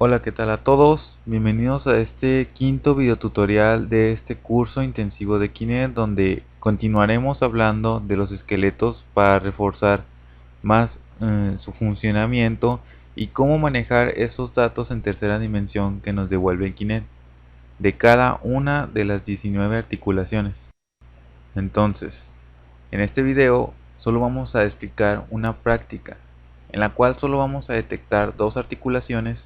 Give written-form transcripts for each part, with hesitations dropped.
Hola, ¿qué tal a todos? Bienvenidos a este quinto videotutorial de este curso intensivo de Kinect, donde continuaremos hablando de los esqueletos para reforzar más su funcionamiento y cómo manejar esos datos en tercera dimensión que nos devuelve Kinect de cada una de las 19 articulaciones. Entonces, en este video solo vamos a explicar una práctica en la cual solo vamos a detectar dos articulaciones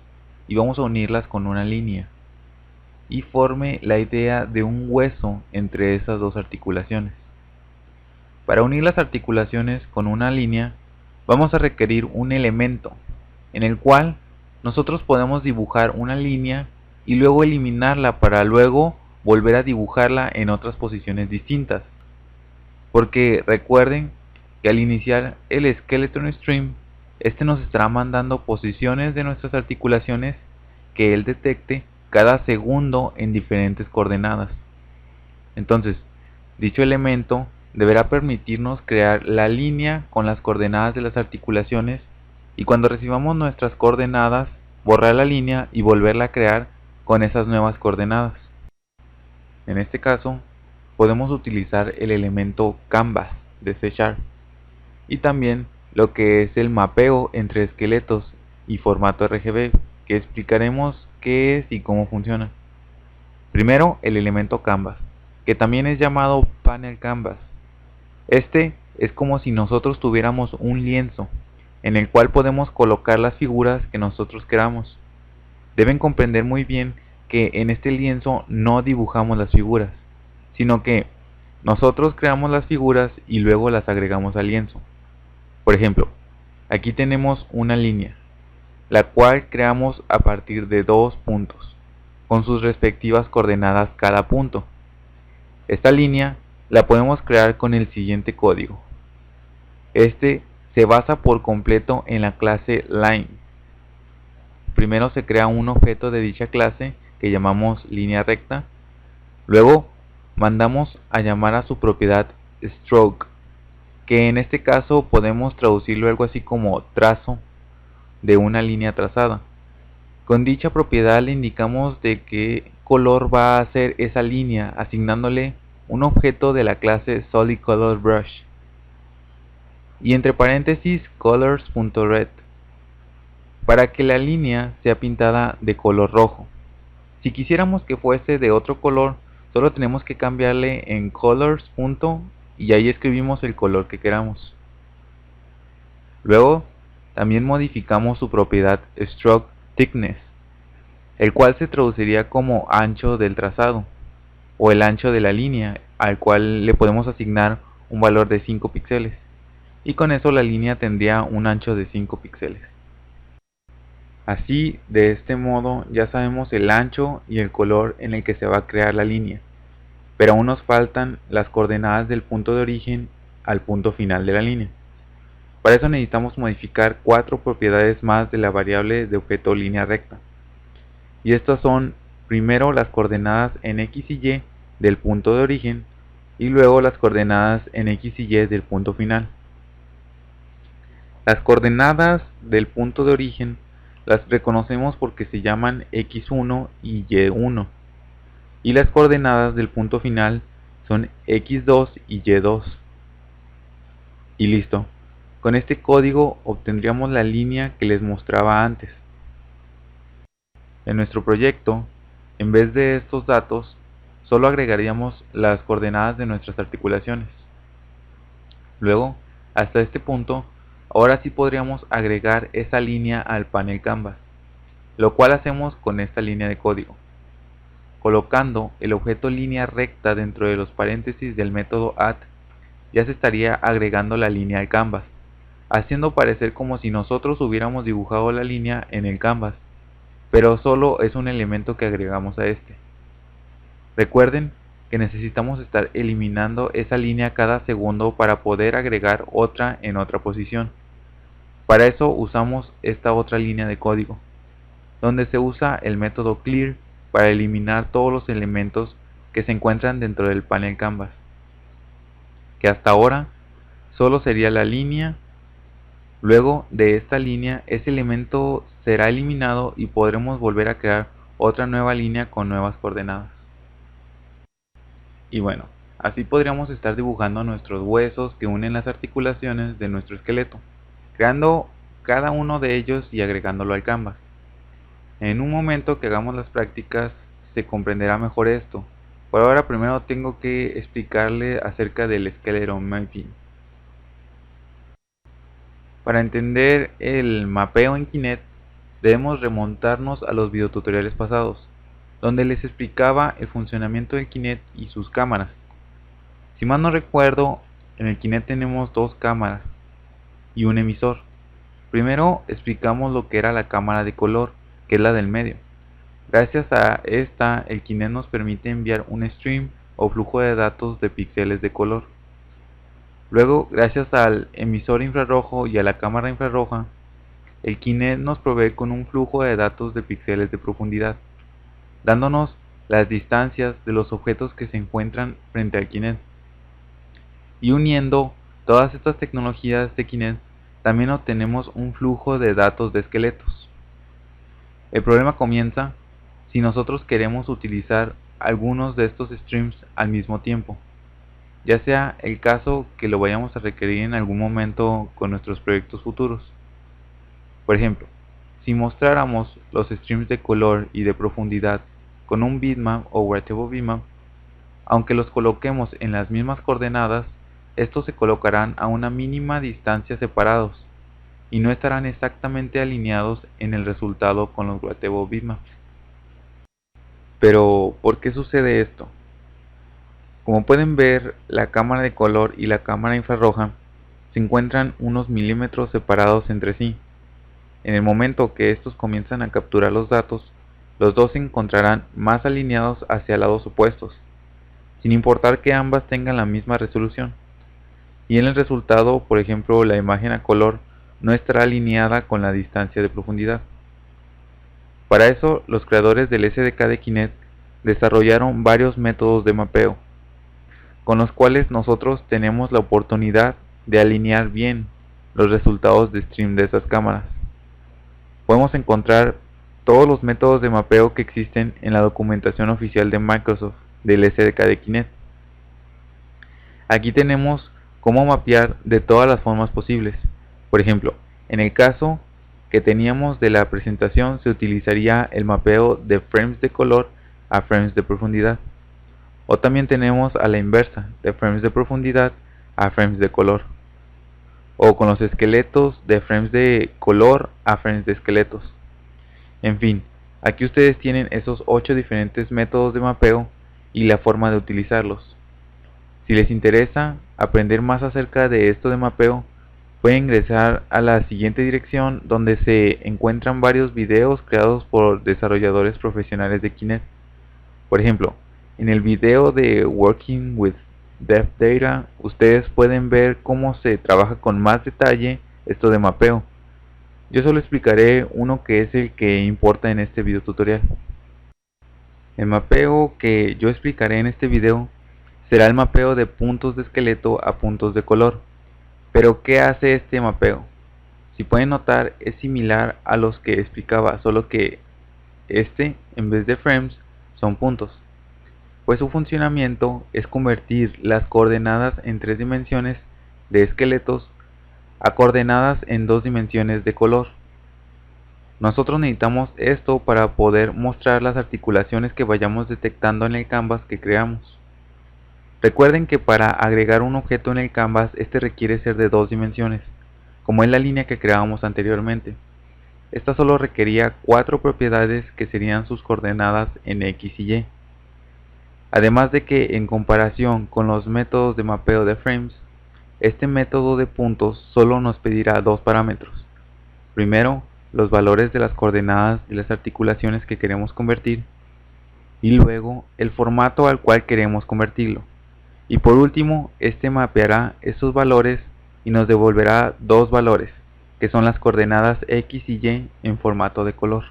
y vamos a unirlas con una línea y forme la idea de un hueso entre esas dos articulaciones. Para unir las articulaciones con una línea vamos a requerir un elemento en el cual nosotros podemos dibujar una línea y luego eliminarla para luego volver a dibujarla en otras posiciones distintas. Porque recuerden que al iniciar el Skeleton Stream, este nos estará mandando posiciones de nuestras articulaciones que él detecte cada segundo en diferentes coordenadas. Entonces, dicho elemento deberá permitirnos crear la línea con las coordenadas de las articulaciones y cuando recibamos nuestras coordenadas, borrar la línea y volverla a crear con esas nuevas coordenadas. En este caso, podemos utilizar el elemento Canvas de C# y también lo que es el mapeo entre esqueletos y formato RGB, que explicaremos qué es y cómo funciona. Primero, el elemento Canvas, que también es llamado Panel Canvas. Este es como si nosotros tuviéramos un lienzo en el cual podemos colocar las figuras que nosotros queramos. Deben comprender muy bien que en este lienzo no dibujamos las figuras, sino que nosotros creamos las figuras y luego las agregamos al lienzo. Por ejemplo, aquí tenemos una línea, la cual creamos a partir de dos puntos, con sus respectivas coordenadas cada punto. Esta línea la podemos crear con el siguiente código. Este se basa por completo en la clase Line. Primero se crea un objeto de dicha clase que llamamos línea recta. Luego mandamos a llamar a su propiedad Stroke, que en este caso podemos traducirlo algo así como trazo de una línea trazada. Con dicha propiedad le indicamos de qué color va a ser esa línea, asignándole un objeto de la clase Solid Color Brush y entre paréntesis colors.red para que la línea sea pintada de color rojo. Si quisiéramos que fuese de otro color, solo tenemos que cambiarle en colors. Y ahí escribimos el color que queramos. Luego, también modificamos su propiedad Stroke Thickness, el cual se traduciría como ancho del trazado, o el ancho de la línea, al cual le podemos asignar un valor de 5 píxeles. Y con eso la línea tendría un ancho de 5 píxeles. Así, de este modo, ya sabemos el ancho y el color en el que se va a crear la línea, pero aún nos faltan las coordenadas del punto de origen al punto final de la línea. Para eso necesitamos modificar 4 propiedades más de la variable de objeto línea recta. Y estas son, primero las coordenadas en X y Y del punto de origen, y luego las coordenadas en X y Y del punto final. Las coordenadas del punto de origen las reconocemos porque se llaman X1 y Y1, y las coordenadas del punto final son X2 y Y2. Y listo. Con este código obtendríamos la línea que les mostraba antes. En nuestro proyecto, en vez de estos datos, solo agregaríamos las coordenadas de nuestras articulaciones. Luego, hasta este punto, ahora sí podríamos agregar esa línea al panel Canvas, lo cual hacemos con esta línea de código. Colocando el objeto línea recta dentro de los paréntesis del método add, ya se estaría agregando la línea al Canvas, haciendo parecer como si nosotros hubiéramos dibujado la línea en el Canvas, pero solo es un elemento que agregamos a este. Recuerden que necesitamos estar eliminando esa línea cada segundo para poder agregar otra en otra posición. Para eso usamos esta otra línea de código, donde se usa el método clear para eliminar todos los elementos que se encuentran dentro del panel Canvas, que hasta ahora solo sería la línea. Luego de esta línea, ese elemento será eliminado y podremos volver a crear otra nueva línea con nuevas coordenadas. Y bueno, así podríamos estar dibujando nuestros huesos que unen las articulaciones de nuestro esqueleto, creando cada uno de ellos y agregándolo al Canvas. En un momento que hagamos las prácticas se comprenderá mejor esto. Por ahora primero tengo que explicarle acerca del skeleton mapping. Para entender el mapeo en Kinect, debemos remontarnos a los videotutoriales pasados, donde les explicaba el funcionamiento del Kinect y sus cámaras. Si mal no recuerdo, en el Kinect tenemos dos cámaras y un emisor. Primero explicamos lo que era la cámara de color, que es la del medio. Gracias a esta, el Kinect nos permite enviar un stream o flujo de datos de píxeles de color. Luego, gracias al emisor infrarrojo y a la cámara infrarroja, el Kinect nos provee con un flujo de datos de píxeles de profundidad, dándonos las distancias de los objetos que se encuentran frente al Kinect. Y uniendo todas estas tecnologías de Kinect, también obtenemos un flujo de datos de esqueletos. El problema comienza si nosotros queremos utilizar algunos de estos streams al mismo tiempo, ya sea el caso que lo vayamos a requerir en algún momento con nuestros proyectos futuros. Por ejemplo, si mostráramos los streams de color y de profundidad con un bitmap o writable bitmap, aunque los coloquemos en las mismas coordenadas, estos se colocarán a una mínima distancia separados y no estarán exactamente alineados en el resultado con los writable bitmaps. Pero, ¿por qué sucede esto? Como pueden ver, la cámara de color y la cámara infrarroja se encuentran unos milímetros separados entre sí. En el momento que estos comienzan a capturar los datos, los dos se encontrarán más alineados hacia lados opuestos, sin importar que ambas tengan la misma resolución. Y en el resultado, por ejemplo, la imagen a color no estará alineada con la distancia de profundidad. Para eso, los creadores del SDK de Kinect desarrollaron varios métodos de mapeo, con los cuales nosotros tenemos la oportunidad de alinear bien los resultados de stream de esas cámaras. Podemos encontrar todos los métodos de mapeo que existen en la documentación oficial de Microsoft del SDK de Kinect. Aquí tenemos cómo mapear de todas las formas posibles. Por ejemplo, en el caso que teníamos de la presentación se utilizaría el mapeo de frames de color a frames de profundidad. O también tenemos a la inversa, de frames de profundidad a frames de color. O con los esqueletos, de frames de color a frames de esqueletos. En fin, aquí ustedes tienen esos 8 diferentes métodos de mapeo y la forma de utilizarlos. Si les interesa aprender más acerca de esto de mapeo, pueden ingresar a la siguiente dirección donde se encuentran varios videos creados por desarrolladores profesionales de Kinect. Por ejemplo, en el video de Working with Dev Data, ustedes pueden ver cómo se trabaja con más detalle esto de mapeo. Yo solo explicaré uno que es el que importa en este video tutorial. El mapeo que yo explicaré en este video será el mapeo de puntos de esqueleto a puntos de color. Pero ¿qué hace este mapeo? Si pueden notar, es similar a los que explicaba, solo que en vez de frames, son puntos. Pues su funcionamiento es convertir las coordenadas en 3 dimensiones de esqueletos a coordenadas en 2 dimensiones de color. Nosotros necesitamos esto para poder mostrar las articulaciones que vayamos detectando en el canvas que creamos. Recuerden que para agregar un objeto en el canvas, este requiere ser de 2 dimensiones, como es la línea que creábamos anteriormente. Esta solo requería 4 propiedades que serían sus coordenadas en X y Y. Además de que en comparación con los métodos de mapeo de frames, este método de puntos solo nos pedirá 2 parámetros. Primero, los valores de las coordenadas de las articulaciones que queremos convertir, y luego el formato al cual queremos convertirlo. Y por último, este mapeará esos valores y nos devolverá dos valores, que son las coordenadas X y Y en formato de color.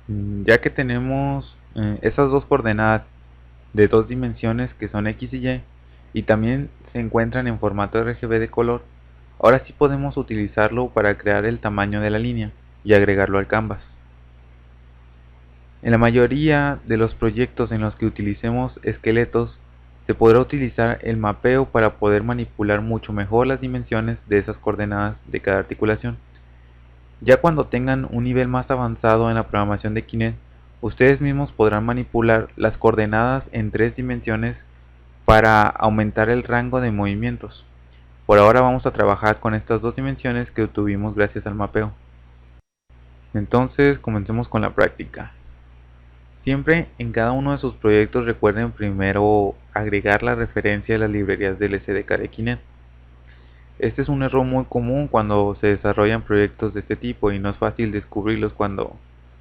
Ya que tenemos esas dos coordenadas de dos dimensiones que son X y también se encuentran en formato RGB de color, ahora sí podemos utilizarlo para crear el tamaño de la línea y agregarlo al canvas. En la mayoría de los proyectos en los que utilicemos esqueletos, se podrá utilizar el mapeo para poder manipular mucho mejor las dimensiones de esas coordenadas de cada articulación. Ya cuando tengan un nivel más avanzado en la programación de Kinect, ustedes mismos podrán manipular las coordenadas en tres dimensiones para aumentar el rango de movimientos. Por ahora vamos a trabajar con estas dos dimensiones que obtuvimos gracias al mapeo. Entonces comencemos con la práctica. Siempre en cada uno de sus proyectos recuerden primero agregar la referencia de las librerías del SDK de Kinect. Este es un error muy común cuando se desarrollan proyectos de este tipo y no es fácil descubrirlos cuando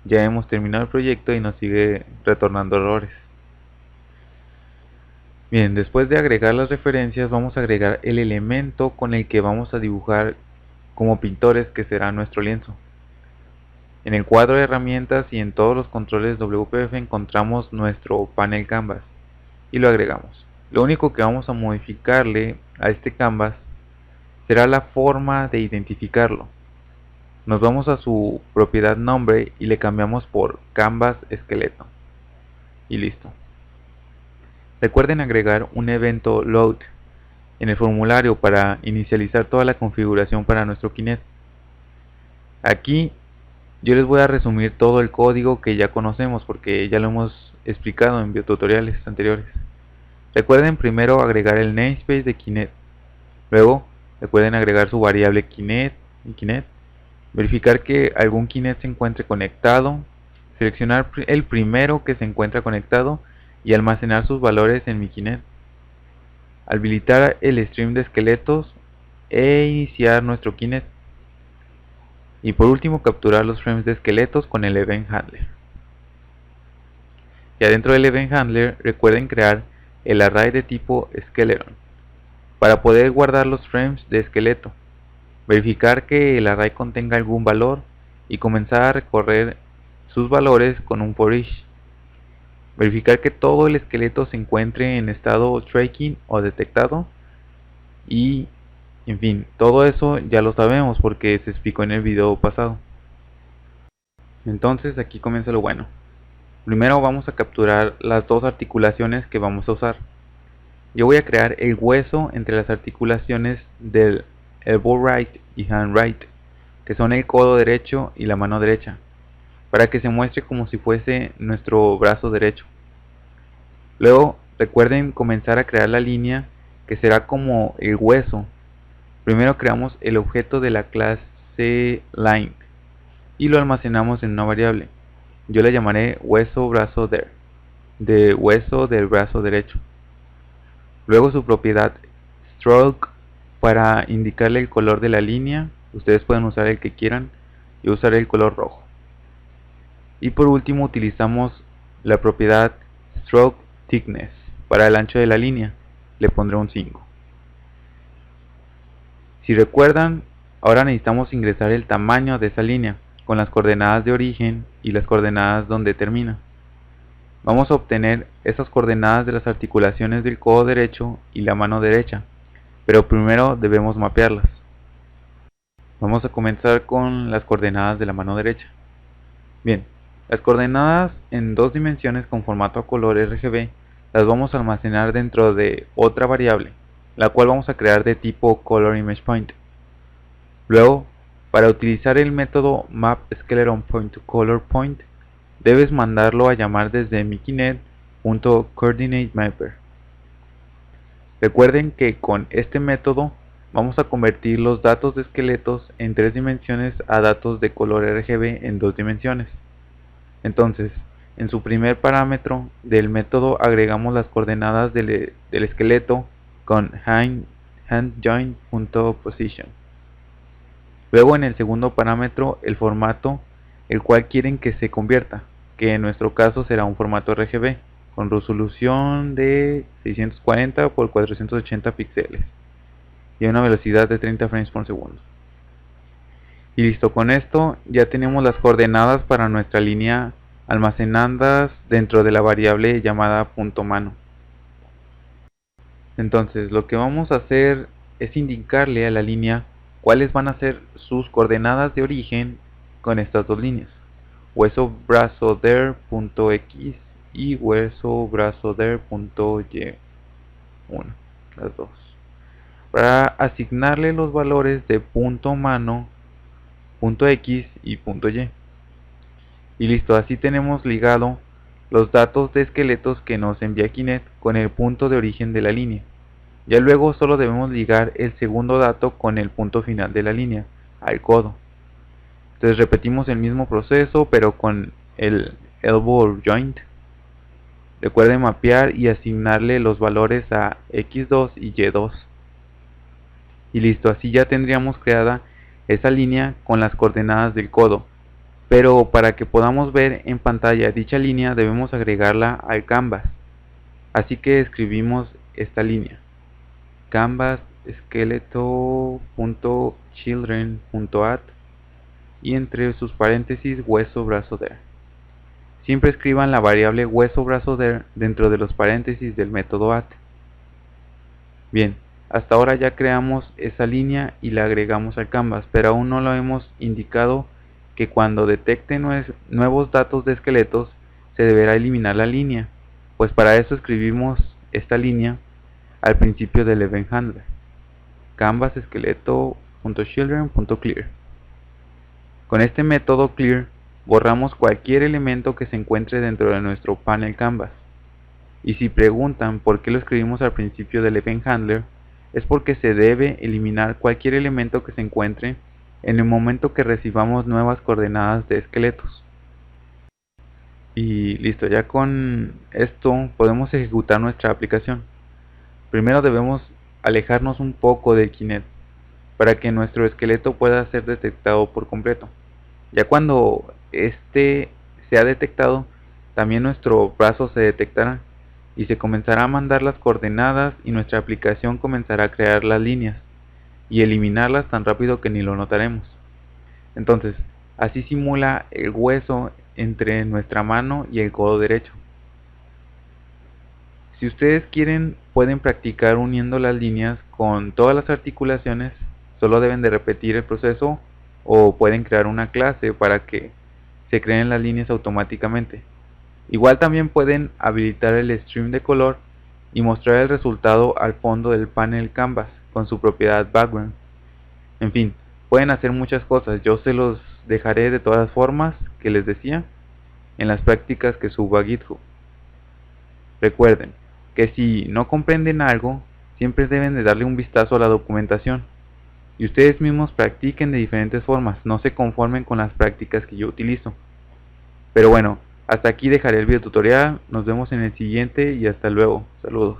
ya hemos terminado el proyecto y nos sigue retornando errores. Bien, después de agregar las referencias vamos a agregar el elemento con el que vamos a dibujar como pintores, que será nuestro lienzo. En el cuadro de herramientas y en todos los controles WPF encontramos nuestro panel canvas y lo agregamos. Lo único que vamos a modificarle a este canvas será la forma de identificarlo. Nos vamos a su propiedad nombre y le cambiamos por canvas esqueleto y listo. Recuerden agregar un evento load en el formulario para inicializar toda la configuración para nuestro Kinect. Aquí yo les voy a resumir todo el código que ya conocemos porque ya lo hemos explicado en videotutoriales anteriores. Recuerden primero agregar el namespace de Kinect. Luego recuerden agregar su variable Kinect y Kinect. Verificar que algún Kinect se encuentre conectado. Seleccionar el primero que se encuentra conectado y almacenar sus valores en mi Kinect. Habilitar el stream de esqueletos e iniciar nuestro Kinect. Y por último capturar los frames de esqueletos con el Event Handler. Y adentro del Event Handler recuerden crear el array de tipo Skeleton para poder guardar los frames de esqueleto. Verificar que el array contenga algún valor y comenzar a recorrer sus valores con un for each. Verificar que todo el esqueleto se encuentre en estado tracking o detectado y en fin, todo eso ya lo sabemos porque se explicó en el video pasado. Entonces aquí comienza lo bueno. Primero vamos a capturar las dos articulaciones que vamos a usar. Yo voy a crear el hueso entre las articulaciones del elbow right y hand right, que son el codo derecho y la mano derecha, para que se muestre como si fuese nuestro brazo derecho. Luego recuerden comenzar a crear la línea que será como el hueso. Primero creamos el objeto de la clase line y lo almacenamos en una variable. Yo le llamaré hueso brazo de hueso del brazo derecho. Luego su propiedad stroke para indicarle el color de la línea. Ustedes pueden usar el que quieran. Yo usaré el color rojo. Y por último utilizamos la propiedad stroke thickness para el ancho de la línea. Le pondré un 5. Si recuerdan, ahora necesitamos ingresar el tamaño de esa línea con las coordenadas de origen y las coordenadas donde termina. Vamos a obtener esas coordenadas de las articulaciones del codo derecho y la mano derecha, pero primero debemos mapearlas. Vamos a comenzar con las coordenadas de la mano derecha. Bien, las coordenadas en dos dimensiones con formato a color RGB las vamos a almacenar dentro de otra variable, la cual vamos a crear de tipo colorImagePoint. Luego, para utilizar el método mapSkeletonPointToColorPoint, debes mandarlo a llamar desde mi Kinect.CoordinateMapper. Recuerden que con este método vamos a convertir los datos de esqueletos en tres dimensiones a datos de color RGB en dos dimensiones. Entonces, en su primer parámetro del método agregamos las coordenadas del esqueleto con handJoin.position. Luego en el segundo parámetro el formato el cual quieren que se convierta. que en nuestro caso será un formato RGB con resolución de 640 por 480 píxeles y a una velocidad de 30 frames por segundo. Y listo, con esto ya tenemos las coordenadas para nuestra línea almacenadas dentro de la variable llamada punto mano. Entonces lo que vamos a hacer es indicarle a la línea cuáles van a ser sus coordenadas de origen con estas dos líneas: hueso brazo der.x y hueso brazo der.y1, las dos, para asignarle los valores de punto mano, punto x y punto y. Y listo, así tenemos ligado los datos de esqueletos que nos envía Kinect con el punto de origen de la línea. Ya luego solo debemos ligar el segundo dato con el punto final de la línea, al codo. Entonces repetimos el mismo proceso pero con el elbow joint. Recuerden mapear y asignarle los valores a x2 y y2. Y listo, así ya tendríamos creada esa línea con las coordenadas del codo. Pero para que podamos ver en pantalla dicha línea debemos agregarla al canvas. Así que escribimos esta línea: canvas skeleto.children.add y entre sus paréntesis hueso brazo der. Siempre escriban la variable hueso brazo der dentro de los paréntesis del método add. Bien, hasta ahora ya creamos esa línea y la agregamos al canvas, pero aún no lo hemos indicado que cuando detecte nuevos datos de esqueletos se deberá eliminar la línea, pues para eso escribimos esta línea al principio del event handler: canvas skeleto.children.clear. Con este método clear borramos cualquier elemento que se encuentre dentro de nuestro panel canvas. Y si preguntan por qué lo escribimos al principio del event handler, es porque se debe eliminar cualquier elemento que se encuentre en el momento que recibamos nuevas coordenadas de esqueletos. Y listo, ya con esto podemos ejecutar nuestra aplicación. Primero debemos alejarnos un poco del Kinect para que nuestro esqueleto pueda ser detectado por completo. Ya cuando este sea detectado, también nuestro brazo se detectará y se comenzará a mandar las coordenadas y nuestra aplicación comenzará a crear las líneas y eliminarlas tan rápido que ni lo notaremos. Entonces, así simula el hueso entre nuestra mano y el codo derecho. Si ustedes quieren, pueden practicar uniendo las líneas con todas las articulaciones. Solo deben de repetir el proceso o pueden crear una clase para que se creen las líneas automáticamente. Igual también pueden habilitar el stream de color y mostrar el resultado al fondo del panel canvas con su propiedad background. En fin, pueden hacer muchas cosas. Yo se los dejaré de todas formas que les decía en las prácticas que subo a GitHub. Recuerden que si no comprenden algo, siempre deben de darle un vistazo a la documentación y ustedes mismos practiquen de diferentes formas, no se conformen con las prácticas que yo utilizo. Pero bueno, hasta aquí dejaré el video tutorial, nos vemos en el siguiente y hasta luego, saludos.